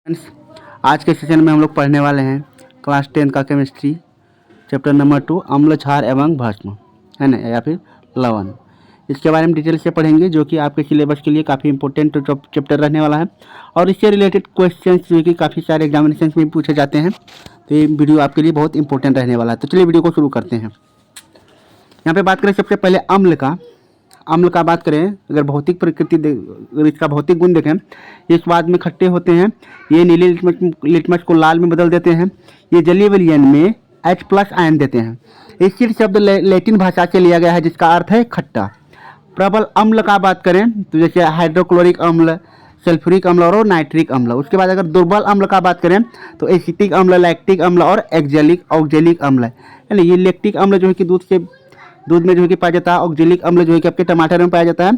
Friends, आज के session में हम लोग पढ़ने वाले हैं क्लास 10 का केमिस्ट्री चैप्टर नंबर 2 अम्ल क्षार एवं भस्म, है ना, या फिर लवण। इसके बारे में डिटेल से पढ़ेंगे जो कि आपके सिलेबस के लिए काफ़ी इंपॉर्टेंट चैप्टर रहने वाला है और इससे रिलेटेड क्वेश्चंस जो कि काफ़ी सारे एग्जामिनेशन में पूछे जाते हैं। तो ये वीडियो आपके लिए बहुत इंपॉर्टेंट रहने वाला है। तो चलिए वीडियो को शुरू करते हैं। यहाँ पर बात करें सबसे पहले अम्ल का बात करें, अगर भौतिक प्रकृति अगर इसका भौतिक गुण देखें, ये स्वाद में खट्टे होते हैं, ये नीले लिटमस को लाल में बदल देते हैं, ये जलीय विलयन में H+ आयन देते हैं। एसिड शब्द लैटिन भाषा से लिया गया है जिसका अर्थ है खट्टा। प्रबल अम्ल का बात करें तो जैसे हाइड्रोक्लोरिक अम्ल, सल्फ्यूरिक अम्ल और नाइट्रिक अम्ल। उसके बाद अगर दुर्बल अम्ल का बात करें तो एसिटिक अम्ल, लैक्टिक अम्ल और ऑक्जेलिक अम्ल है ना। ये लैक्टिक अम्ल जो है कि दूध में जो है कि पाया जाता है, ऑक्जेलिक अम्ल जो है कि आपके टमाटर में पाया जाता है।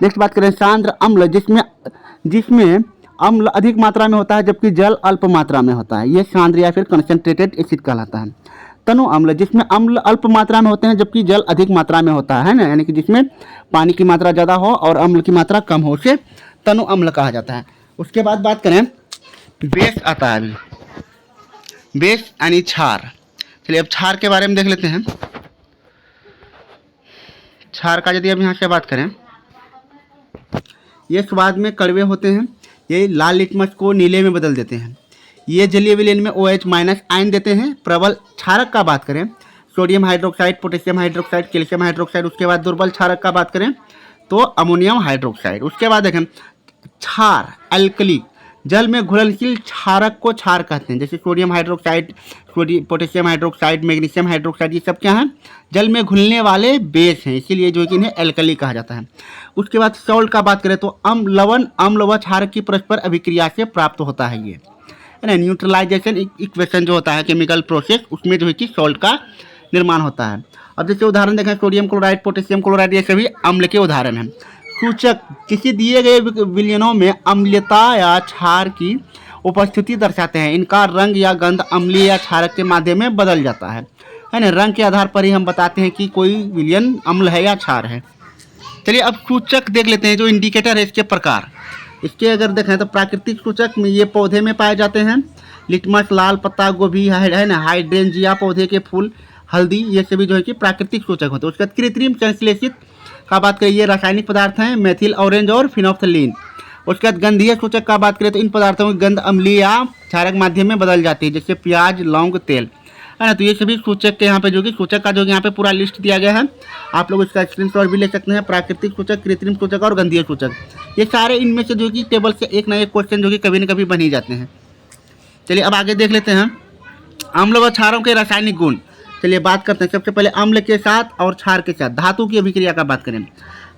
नेक्स्ट बात करें सांद्र अम्ल, जिसमें अम्ल अधिक मात्रा में होता है जबकि जल अल्प मात्रा में होता है, ये सांद्र या फिर कंसंट्रेटेड एसिड कहलाता है। तनु अम्ल, जिसमें अम्ल अल्प मात्रा में होते हैं जबकि जल अधिक मात्रा में होता है ना, यानी कि जिसमें पानी की मात्रा ज़्यादा हो और अम्ल की मात्रा कम हो, उसे तनु अम्ल कहा जाता है। उसके बाद बात करें बेस आता है, बेस यानी क्षार। चलिए अब क्षार के बारे में देख लेते हैं। क्षार का यदि अब यहाँ से बात करें, ये स्वाद में कड़वे होते हैं, ये लाल लिटमस को नीले में बदल देते हैं, ये जलीय विलयन में OH- आयन देते हैं। प्रबल क्षारक का बात करें sodium hydroxide, potassium hydroxide, calcium hydroxide. उसके बाद दुर्बल क्षारक का बात करें तो अमोनियम हाइड्रोक्साइड। उसके बाद देखें क्षार एल्कली, जल में घुलनशील क्षारक को क्षार कहते हैं, जैसे sodium hydroxide, potassium hydroxide, magnesium hydroxide, ये सब क्या हैं, जल में घुलने वाले बेस हैं, इसीलिए जो है कि इन्हें एल्कली कहा जाता है। उसके बाद सॉल्ट का बात करें तो लवण अम्ल व क्षारक की परस्पर अभिक्रिया से प्राप्त होता है, ये है ना। न्यूट्रलाइजेशन इक्वेशन जो होता है केमिकल प्रोसेस, उसमें जो है कि सॉल्ट का निर्माण होता है। अब जैसे उदाहरण देखें सोडियम क्लोराइड, पोटेशियम क्लोराइड, ये सभी अम्ल के उदाहरण हैं। सूचक, किसी दिए गए विलयनों में अम्लता या क्षार की उपस्थिति दर्शाते हैं। इनका रंग या गंध अम्लीय या क्षारक के माध्यम में बदल जाता है ना। रंग के आधार पर ही हम बताते हैं कि कोई विलयन अम्ल है या क्षार है। चलिए अब सूचक देख लेते हैं, जो इंडिकेटर है इसके प्रकार। इसके अगर देखें तो प्राकृतिक सूचक में ये पौधे में पाए जाते हैं, लिटमस, लाल पत्ता गोभी है ना, हाइड्रेंजिया पौधे के फूल, हल्दी, ये सभी जो है कि प्राकृतिक सूचक होते हैं। उसके बाद कृत्रिम संश्लेषित का बात करें, ये रासायनिक पदार्थ हैं, मेथिल ऑरेंज और फिनोफ्थलीन। उसके बाद गंधीय सूचक का बात करें तो इन पदार्थों की गंध अम्लीय या क्षारक माध्यम में बदल जाती है, जैसे प्याज, लौंग, तेल, है ना। तो ये सभी सूचक के यहाँ पे जो कि सूचक का जो यहाँ पे पूरा लिस्ट दिया गया है, आप लोग इसका स्क्रीनशॉट भी ले सकते हैं। प्राकृतिक सूचक, कृत्रिम सूचक और गंधीय सूचक, ये सारे इनमें से जो कि टेबल से एक ना एक क्वेश्चन जो कि कभी न कभी बन ही जाते हैं। चलिए अब आगे देख लेते हैं अम्ल व क्षारों के रासायनिक गुण। चलिए बात करते हैं सबसे पहले अम्ल के साथ और क्षार के साथ धातु की अभिक्रिया का बात करें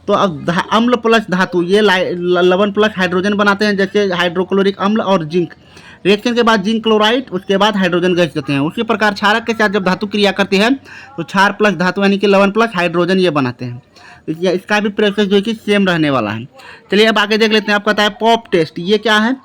तो अब अम्ल प्लस धातु, ये लवण प्लस हाइड्रोजन बनाते हैं, जैसे हाइड्रोक्लोरिक अम्ल और जिंक। रिएक्शन के बाद जिंक क्लोराइड, उसके बाद हाइड्रोजन गैस देते हैं। उसी प्रकार क्षारक के साथ जब धातु क्रिया करती है तो क्षार प्लस धातु यानी कि लवण प्लस हाइड्रोजन ये बनाते हैं। इसका भी प्रोसेस जो है कि सेम रहने वाला है। चलिए अब आगे देख लेते हैं। आपका बताया पॉप टेस्ट, ये क्या है,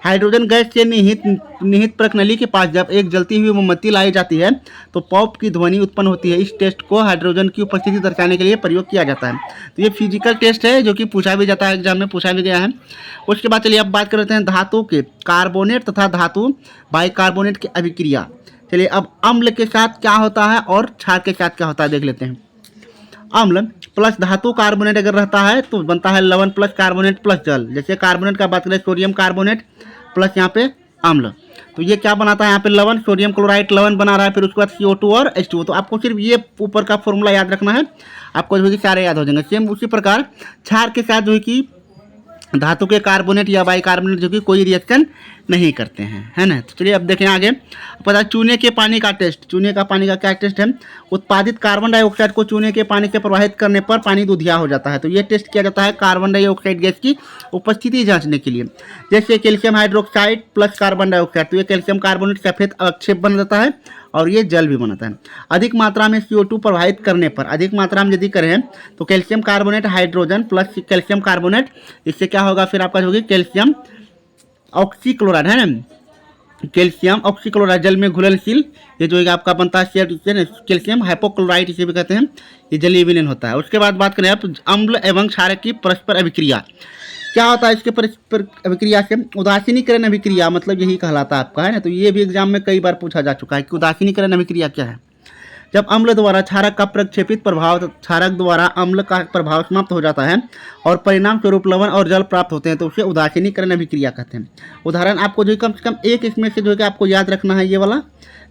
हाइड्रोजन गैस से निहित प्रकनली के पास जब एक जलती हुई मोमबत्ती लाई जाती है तो पॉप की ध्वनि उत्पन्न होती है। इस टेस्ट को हाइड्रोजन की उपस्थिति दर्शाने के लिए प्रयोग किया जाता है। तो ये फिजिकल टेस्ट है जो कि पूछा भी जाता है, एग्जाम में पूछा भी गया है। उसके बाद चलिए अब बात करते हैं धातु के कार्बोनेट तथा धातु बाइकार्बोनेट की अभिक्रिया। चलिए अब अम्ल के साथ क्या होता है और क्षार के साथ क्या होता है देख लेते हैं। अम्ल प्लस धातु कार्बोनेट अगर रहता है तो बनता है लवण प्लस कार्बोनेट प्लस जल। जैसे कार्बोनेट का बात करें सोडियम कार्बोनेट प्लस यहाँ पे अम्ल, तो ये क्या बनाता है यहाँ पे लवण, सोडियम क्लोराइड लवण बना रहा है, फिर उसके बाद CO2 और H2O। तो आपको सिर्फ ये ऊपर का फॉर्मूला याद रखना है, आपको जो है कि सारे याद हो जाएंगे। सेम उसी प्रकार क्षार के साथ जो है कि धातु के कार्बोनेट या बाइकार्बोनेट जो कि कोई रिएक्शन नहीं करते हैं, है ना। तो चलिए अब देखें आगे। पता है चूने के पानी का टेस्ट, चूने का पानी का क्या टेस्ट है, उत्पादित कार्बन डाइऑक्साइड को चूने के पानी से प्रवाहित करने पर पानी दूधिया हो जाता है। तो ये टेस्ट किया जाता है कार्बन डाइऑक्साइड गैस की उपस्थिति जांचने के लिए। जैसे calcium hydroxide plus carbon dioxide, तो ये कैल्शियम कार्बोनेट सफेद अवक्षेप बन जाता है और ये जल भी बनाता है। अधिक मात्रा में CO2 प्रवाहित करने पर, अधिक मात्रा में यदि करें तो calcium carbonate hydrogen plus calcium carbonate, इससे क्या होगा फिर आपका जो होगी कैल्शियम ऑक्सीक्लोराइड, है ना, कैल्शियम ऑक्सीक्लोराइड जल में घुलनशील, ये जो है आपका बनता है कैल्शियम हाइपोक्लोराइड, इसे भी कहते हैं, ये जलीय विलयन होता है। उसके बाद बात करें आप अम्ल एवं क्षारक की परस्पर अभिक्रिया। क्या होता है इसके पर अभिक्रिया से? उदासीनीकरण अभिक्रिया मतलब यही कहलाता है आपका, है ना। तो ये भी एग्जाम में कई बार पूछा जा चुका है कि उदासीनीकरण अभिक्रिया क्या है। जब अम्ल द्वारा क्षारक का प्रक्षेपित प्रभाव, क्षारक द्वारा अम्ल का प्रभाव समाप्त हो जाता है और परिणाम स्वरूप लवण और जल प्राप्त होते हैं तो उसे उदासीनीकरण अभिक्रिया कहते हैं। उदाहरण आपको जो कम से कम एक इसमें से जो है कि आपको याद रखना है, ये वाला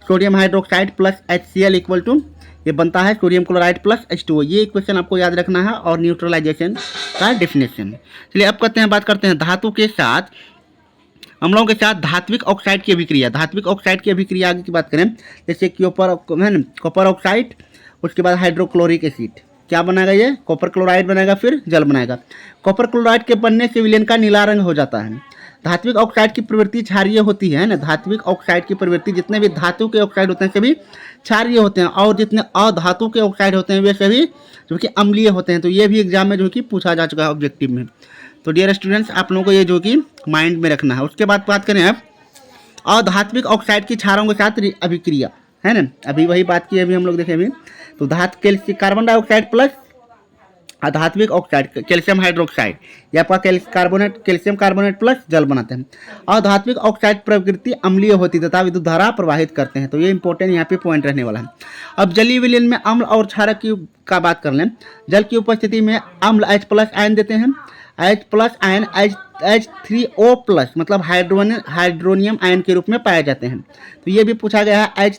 sodium hydroxide plus HCl equal to ये बनता है सोडियम क्लोराइड प्लस H2O। ये इक्वेशन आपको याद रखना है और न्यूट्रलाइजेशन का डेफिनेशन। चलिए अब करते हैं, बात करते हैं धातु के साथ अम्लों के साथ धात्विक ऑक्साइड की अभिक्रिया। धात्विक ऑक्साइड की अभिक्रिया आगे की बात करें, जैसे कॉपर ऑक्साइड, उसके बाद हाइड्रोक्लोरिक एसिड, क्या बनाएगा ये? कॉपर क्लोराइड बनाएगा, फिर जल बनाएगा। कॉपर क्लोराइड के बनने से विलयन का नीला रंग हो जाता है। धात्विक ऑक्साइड की प्रवृत्ति क्षारीय होती है ना। धात्विक ऑक्साइड की प्रवृत्ति, जितने भी धातु के ऑक्साइड होते हैं सभी क्षारीय होते हैं और जितने अधातु के ऑक्साइड होते हैं वे सभी जो कि अम्लीय होते हैं। तो ये भी एग्जाम में जो कि पूछा जा चुका है ऑब्जेक्टिव में। तो डियर स्टूडेंट्स, आप लोगों को ये जो कि माइंड में रखना है। उसके बाद बात करें अब अधात्विक ऑक्साइड की क्षारों के साथ अभिक्रिया, है ना। अभी वही बात की, अभी हम लोग देखें अभी। तो कार्बन डाइऑक्साइड प्लस अधात्विक ऑक्साइड कैल्शियम हाइड्रोक्साइड, या आपका कैल्शियम कार्बोनेट प्लस जल बनाते हैं। अधात्विक ऑक्साइड प्रकृति अम्लीय होती तथा विद्युत धारा प्रवाहित करते हैं। तो ये इंपॉर्टेंट यहाँ पे पॉइंट रहने वाला है। अब जलीय विलयन में अम्ल और क्षारक का बात कर लें। जल की उपस्थिति में अम्ल H+ आयन देते हैं। H+ आयन H3O+ मतलब हाइड्रोनियम आयन के रूप में पाए जाते हैं। तो ये भी पूछा गया है,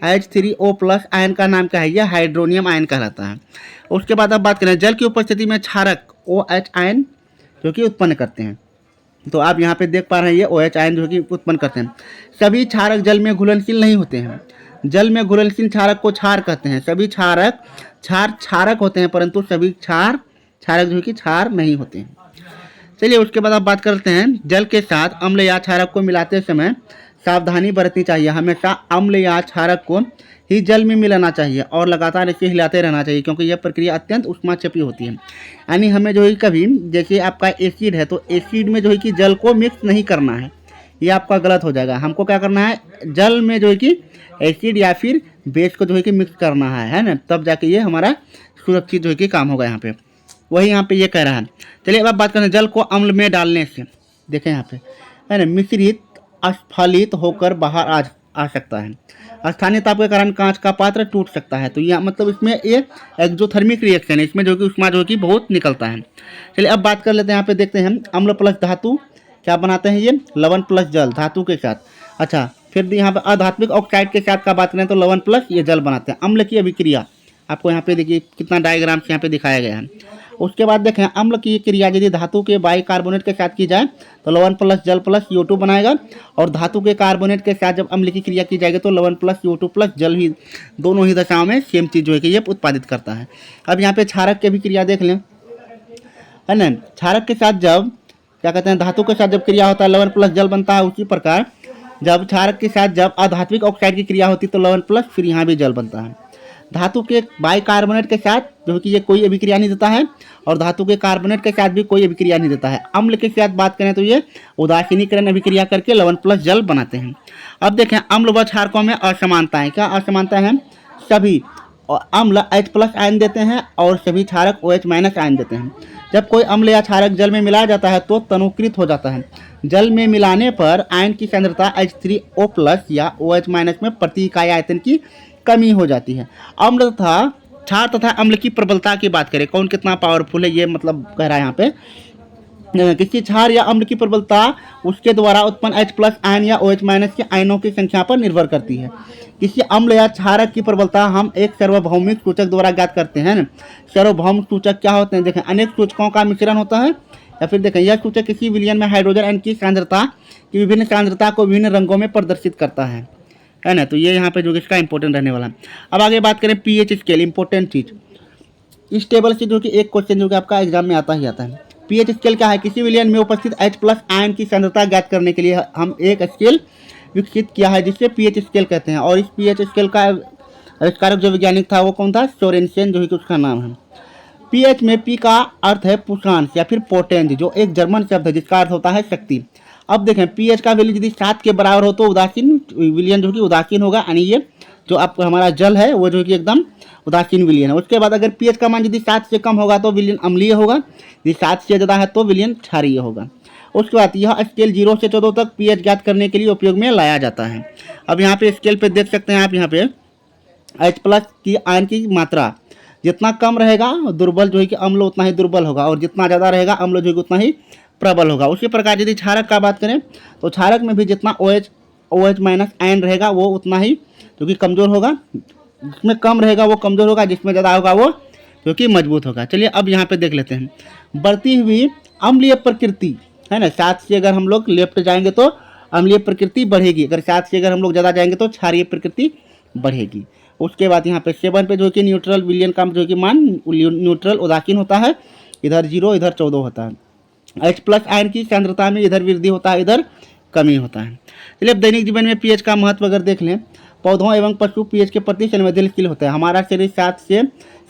H3O+ आयन का नाम क्या है? यह हाइड्रोनियम आयन कहलाता है। उसके बाद अब बात करें, जल की उपस्थिति में क्षारक OH आयन जो कि उत्पन्न करते हैं। तो आप यहाँ पे देख पा रहे हैं, ये OH आयन जो कि उत्पन्न करते हैं। सभी क्षारक जल में घुलनशील नहीं होते हैं। जल में घुलनशील क्षारक को क्षार कहते हैं। सभी क्षारक होते हैं, परंतु सभी क्षारक जो कि क्षार नहीं होते हैं। चलिए उसके बाद आप बात करते हैं, जल के साथ अम्ल या क्षारक को मिलाते समय सावधानी बरतनी चाहिए। हमेशा अम्ल या क्षारक को ही जल में मिलाना चाहिए और लगातार इसे हिलाते रहना चाहिए, क्योंकि यह प्रक्रिया अत्यंत ऊष्माक्षेपी होती है। यानी हमें जो है कभी, जैसे आपका एसिड है तो एसिड में जो है कि जल को मिक्स नहीं करना है, ये आपका गलत हो जाएगा। हमको क्या करना है, जल में जो है कि एसिड या फिर बेस को जो है कि मिक्स करना है ना, तब जाके ये हमारा सुरक्षित जो है कि काम होगा। यहाँ पे वही यहाँ पे ये कह रहा है। चलिए अब बात करें, जल को अम्ल में डालने से देखें यहाँ पे, है ना, मिश्रित अस्फलित होकर बाहर आ सकता है। स्थानीय ताप के कारण कांच का पात्र टूट सकता है। तो यह मतलब इसमें ये एक्सोथर्मिक रिएक्शन है, इसमें जो कि ऊष्मा जो कि बहुत निकलता है। चलिए अब बात कर लेते हैं, यहाँ पे देखते हैं अम्ल प्लस धातु क्या बनाते हैं, ये लवण प्लस जल धातु के साथ। अच्छा, फिर यहाँ पे अधात्विक ऑक्साइड के साथ का बात करें तो लवण प्लस ये जल बनाते हैं। अम्ल की अभिक्रिया आपको यहाँ पे देखिए कितना डायग्राम से यहाँ पे दिखाया गया है। उसके बाद देखें, अम्ल की क्रिया यदि धातु के बाइकार्बोनेट के साथ की जाए तो लवण प्लस जल प्लस CO2 बनाएगा, और धातु के कार्बोनेट के साथ जब अम्ल की क्रिया की जाएगी तो लवण प्लस CO2 प्लस जल ही दोनों ही दशाओं में सेम चीज़ जो है कि ये उत्पादित करता है। अब यहाँ पे क्षारक की अभिक्रिया देख लें, है ना। क्षारक के साथ जब क्या कहते हैं, धातु के साथ जब क्रिया होता है लवण प्लस जल बनता है। उसी प्रकार जब क्षारक के साथ जब अधात्विक ऑक्साइड की क्रिया होती है तो लवण प्लस फिर यहाँ भी जल बनता है। धातु के बाइकार्बोनेट के साथ जो कि ये कोई अभिक्रिया नहीं देता है, और धातु के कार्बोनेट के साथ भी कोई अभिक्रिया नहीं देता है। अम्ल के साथ बात करें तो ये उदासीनीकरण अभिक्रिया करके लवण प्लस जल बनाते हैं। अब देखें, अम्ल व क्षारकों में असमानताएं, क्या असमानता है? सभी अम्ल H+ आयन देते हैं और सभी क्षारक OH- आयन देते हैं। जब कोई अम्ल या क्षारक जल में मिलाया जाता है तो तनुकृत हो जाता है। जल में मिलाने पर आयन की सांद्रता H3O+ या OH- में प्रति इकाई आयतन की कमी हो जाती है। अम्ल तथा क्षार तथा अम्ल की प्रबलता की बात करें, कौन कितना पावरफुल है, ये मतलब कह रहा है यहाँ पे। किसी क्षार या अम्ल की प्रबलता उसके द्वारा उत्पन्न H+ आयन या OH- के आयनों की संख्या पर निर्भर करती है। किसी अम्ल या क्षारक की प्रबलता हम एक सार्वभौमिक सूचक द्वारा ज्ञात करते हैं ना। सार्वभौमिक सूचक क्या होते हैं? देखें, अनेक सूचकों का मिश्रण होता है, या फिर देखें यह सूचक किसी विलयन में हाइड्रोजन आयन की सांद्रता की विभिन्न सांद्रता को विभिन्न रंगों में प्रदर्शित करता है ना। तो ये यहाँ पे जो इसका इंपॉर्टेंट रहने वाला है। अब आगे बात करें pH स्केल, इंपॉर्टेंट चीज। इस टेबल से जो कि एक क्वेश्चन जो कि आपका एग्जाम में आता ही आता है। pH स्केल क्या है? किसी विलयन में उपस्थित H+ आयन की सांद्रता ज्ञात करने के लिए हम एक स्केल विकसित किया है जिससे pH स्केल कहते हैं। और इस pH स्केल का आविष्कारक जो वैज्ञानिक था वो कौन था? सोरेनसेन जो कि उसका नाम है। pH में P का अर्थ है पुषांश या फिर पोटेंज, जो एक जर्मन शब्द है जिसका अर्थ होता है शक्ति। अब देखें, pH का वैल्यू यदि 7 के बराबर हो तो उदासीन विलयन जो कि उदासीन होगा, यानी ये जो आप हमारा जल है वो जो कि एकदम उदासीन विलयन है। उसके बाद अगर पीएच का मान यदि 7 से कम होगा तो विलयन अम्लीय होगा, यदि 7 से ज़्यादा है तो विलयन क्षारीय होगा। उसके बाद यह स्केल 0 से 14 तक पीएच ज्ञात करने के लिए उपयोग में लाया जाता है। अब यहाँ पे स्केल पे देख सकते हैं आप, यहाँ पे H+ की आयन की मात्रा जितना कम रहेगा दुर्बल जो है कि अम्ल उतना ही दुर्बल होगा, और जितना ज़्यादा रहेगा अम्ल जो है उतना ही प्रबल होगा। उसी प्रकार यदि क्षारक का बात करें तो क्षारक में भी जितना OH- आयन रहेगा वो उतना ही जो कि कमज़ोर होगा, जिसमें कम रहेगा वो कमज़ोर होगा, जिसमें ज़्यादा होगा वो जो कि मजबूत होगा। चलिए अब यहाँ पे देख लेते हैं बढ़ती हुई अम्लीय प्रकृति, है ना। 7 से अगर हम लोग लेफ्ट जाएंगे तो अम्लीय प्रकृति बढ़ेगी, अगर 7 से अगर हम लोग ज़्यादा जाएंगे तो क्षारीय प्रकृति बढ़ेगी। उसके बाद यहाँ पे 7 पे जो कि न्यूट्रल विलयन का जो कि मान न्यूट्रल उदासीन होता है, इधर 0 इधर 14 होता है। H+ आयन की सांद्रता में इधर वृद्धि होता है, इधर कमी होता है। चलिए अब दैनिक जीवन में पीएच का महत्व अगर देख लें, पौधों एवं पशु पीएच के प्रति संवेदनशील होते हैं। हमारा शरीर 7 से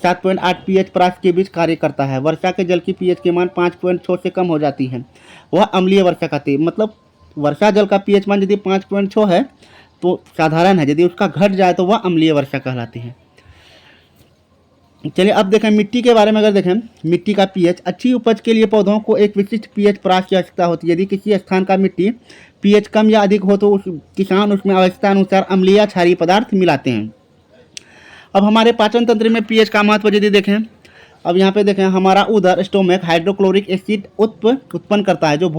7.8 पीएच परास के बीच कार्य करता है। वर्षा के जल की पीएच के मान 5.6 से कम हो जाती है, वह अम्लीय वर्षा कहती है। मतलब वर्षा जल का पीएच मान यदि 5.6 है तो साधारण है, यदि उसका घट जाए तो वह अम्लीय वर्षा कहलाती है। चलिए अब देखें मिट्टी के बारे में। अगर देखें मिट्टी का पीएच, अच्छी उपज के लिए पौधों को एक विशिष्ट पीएच परास की आवश्यकता होती है। यदि किसी स्थान का मिट्टी पीएच कम या अधिक हो तो उस किसान उसमें आवश्यकता अनुसार अम्लीय या क्षारीय पदार्थ मिलाते हैं। अब हमारे पाचन तंत्र में पीएच का महत्व यदि देखें, अब यहाँ पे देखें हमारा उदर स्टोमक हाइड्रोक्लोरिक एसिड उत्पन्न करता है, जो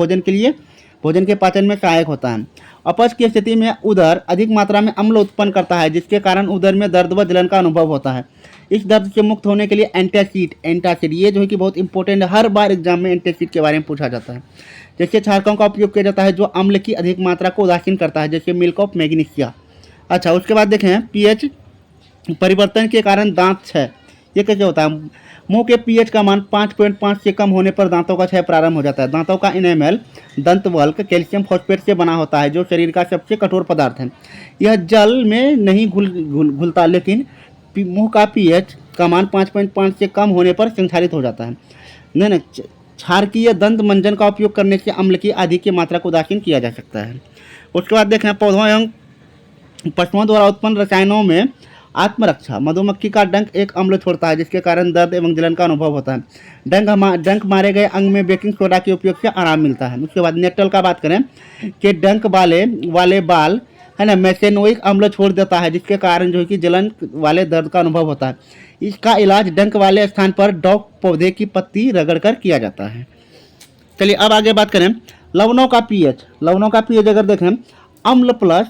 भोजन के पाचन में सहायक होता है। अपच की स्थिति में उदर अधिक मात्रा में अम्ल उत्पन्न करता है, जिसके कारण उदर में दर्द व जलन का अनुभव होता है। इस दर्द से मुक्त होने के लिए एंटासिड ये जो है कि बहुत इंपॉर्टेंट है, हर बार एग्जाम में एंटासिड के बारे में पूछा जाता है। जैसे क्षारकों का उपयोग किया जाता है जो अम्ल की अधिक मात्रा को उदासीन करता है, जैसे मिल्क ऑफ मैग्नीशिया। अच्छा, उसके बाद देखें पीएच परिवर्तन के कारण दांत क्षय, ये कैसे होता है। मुंह के पीएच का मान 5.5 से कम होने पर दांतों का क्षय प्रारंभ हो जाता है। दांतों का इनेमल दंतवल्क कैल्शियम फॉस्फेट से बना होता है, जो शरीर का सबसे कठोर पदार्थ है। यह जल में नहीं घुलता, लेकिन मुंह का पीएच का मान 5.5 से कम होने पर संक्षारित हो जाता है। नहीं, क्षारकीय दंत मंजन का उपयोग करने से अम्ल की अधिक की मात्रा को उदासीन किया जा सकता है। उसके बाद देखें पौधों एवं पशुओं द्वारा उत्पन्न रसायनों में आत्मरक्षा, मधुमक्खी का डंक एक अम्ल छोड़ता है, जिसके कारण दर्द एवं जलन का अनुभव होता है। डंक मारे गए अंग में बेकिंग सोडा के उपयोग से आराम मिलता है। उसके बाद नेटल का बात करें कि डंक वाले बाल है ना मेसेनोइक अम्ल छोड़ देता है, जिसके कारण जो है कि जलन वाले दर्द का अनुभव होता है। इसका इलाज डंक वाले स्थान पर डॉग पौधे की पत्ती रगड़कर किया जाता है। चलिए अब आगे बात करें लवणों का पीएच अगर देखें अम्ल प्लस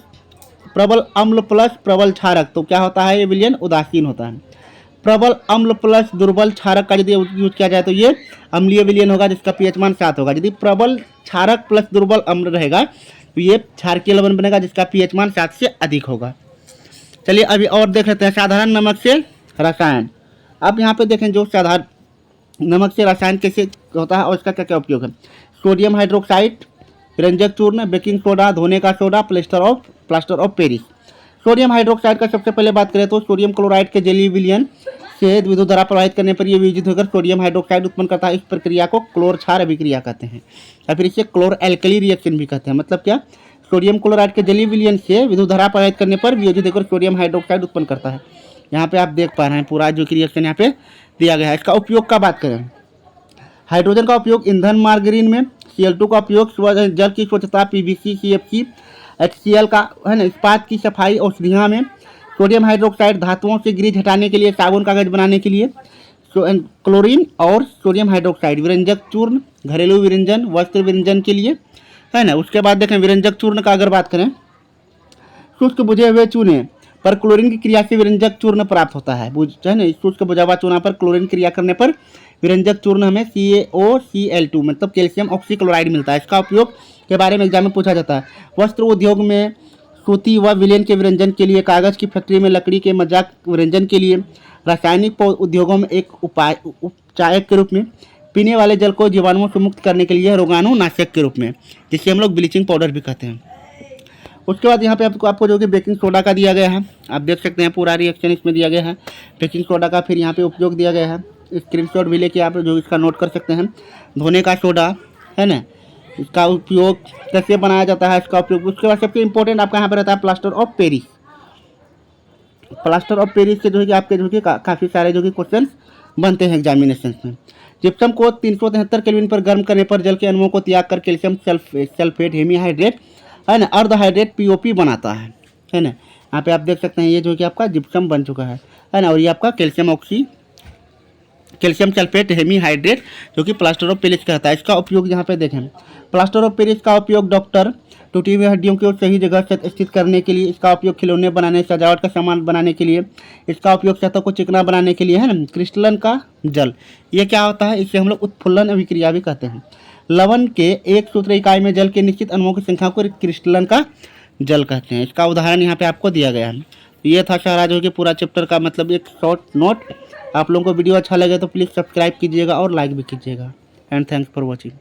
प्रबल क्षारक, तो क्या होता है, ये विलयन उदासीन होता है। प्रबल अम्ल प्लस दुर्बल क्षारक का यदि यूज किया जाए तो ये अम्लीय विलयन होगा, जिसका पीएच मान 7 होगा। यदि प्रबल क्षारक प्लस दुर्बल अम्ल रहेगा तो ये क्षारकीय लवण बनेगा, जिसका पीएच मान 7 से अधिक होगा। चलिए अभी और देख लेते हैं साधारण नमक से रसायन। अब यहाँ पे देखें जो साधारण नमक से रसायन कैसे होता है और इसका क्या क्या उपयोग है। सोडियम हाइड्रोक्साइड, रंजक चूर्ण, बेकिंग सोडा, धोने का soda, plaster of Paris. Sodium hydroxide का सबसे पहले बात करें तो सोडियम क्लोराइड के जलीय विलयन से विद्युत धारा प्रवाहित करने पर यह विभाजित होकर सोडियम हाइड्रोक्साइड उत्पन्न करता है। इस प्रक्रिया को क्लोर क्षार अभिक्रिया कहते हैं, या फिर इसे क्लोर एल्कली रिएक्शन भी कहते हैं। मतलब क्या, सोडियम क्लोराइड के जलीय विलयन से विद्युत धारा प्रवाहित करने पर वियोजित होकर सोडियम हाइड्रोक्साइड उत्पन्न करता है। यहाँ पे आप देख पा रहे हैं पूरा जो कि रिएक्शन यहाँ पे दिया गया है। इसका उपयोग का बात करें, हाइड्रोजन का उपयोग ईंधन मार्गरीन में, Cl2 का उपयोग जल की स्वच्छता, PVC, CFC, HCl का है ना इस्पात की सफाई, औषधियाँ में। सोडियम हाइड्रोक्साइड धातुओं से ग्रीस हटाने के लिए, साबुन कागज बनाने के लिए। क्लोरीन और सोडियम हाइड्रोक्साइड विरंजक चूर्ण, घरेलू विरंजन, वस्त्र विरंजन के लिए, है ना। उसके बाद देखें विरंजक चूर्ण का अगर बात करें, शुष्क बुझे हुए चूने पर क्लोरीन की क्रिया से विरंजक चूर्ण प्राप्त होता है ना। शुष्क बुझा हुआ चूना पर क्लोरीन क्रिया करने पर विरंजक चूर्ण हमें CaOCl2 मतलब कैल्शियम ऑक्सीक्लोराइड मिलता है। इसका उपयोग के बारे में एग्जाम में पूछा जाता है। वस्त्र उद्योग में सूती व विलेन के विरंजन के लिए, कागज की फैक्ट्री में लकड़ी के मजाक विरंजन के लिए, रासायनिक उद्योगों में एक उपचायक के रूप में, पीने वाले जल को जीवाणुओं से मुक्त करने के लिए रोगाणु नाशक के रूप में, जिसे हम लोग ब्लीचिंग पाउडर भी कहते हैं। उसके बाद यहाँ पे आपको जो कि बेकिंग सोडा का दिया गया है, आप देख सकते हैं पूरा रिएक्शन इसमें दिया गया है बेकिंग सोडा का। फिर यहाँ पे उपयोग दिया गया है, स्क्रीनशॉट भी लेके आप जो इसका नोट कर सकते हैं। धोने का सोडा है ना, इसका उपयोग कैसे बनाया जाता है, इसका उपयोग। उसके बाद सबसे इंपॉर्टेंट आपका यहाँ पर रहता है plaster of Paris. Plaster of Paris के जो है कि आपके जो है कि काफ़ी सारे जो कि क्वेश्चन बनते हैं एग्जामिनेशन में। जिप्सम को 373 केल्विन पर गर्म करने पर जल के अणुओं को त्याग कर कैल्शियम सल्फेट हेमीहाइड्रेट है ना अर्धहाइड्रेट पीओपी बनाता है ना। यहाँ पे आप देख सकते हैं ये जो कि आपका जिप्सम बन चुका है ना। और ये आपका कैल्शियम सल्फेट हेमीहाइड्रेट जो कि प्लास्टर ऑफ पेरिस कहता है। इसका उपयोग यहाँ पे देखें, प्लास्टर ऑफ पेरिस का उपयोग डॉक्टर टूटी हुई हड्डियों को सही जगह से स्थित करने के लिए, इसका उपयोग खिलौने बनाने, सजावट का सामान बनाने के लिए, इसका उपयोग सतह को चिकना बनाने के लिए है ना। क्रिस्टलन का जल, ये क्या होता है, इसे हम लोग उत्फुल्लन अभिक्रिया भी कहते हैं। लवण के एक सूत्र इकाई में जल के निश्चित अणुओं की संख्या को क्रिस्टलन का जल कहते हैं। इसका उदाहरण यहाँ पे आपको दिया गया है। ये था सारा जो कि पूरा चैप्टर का मतलब एक शॉर्ट नोट। आप लोगों को वीडियो अच्छा लगे तो प्लीज़ सब्सक्राइब कीजिएगा और लाइक भी कीजिएगा। And thanks for watching.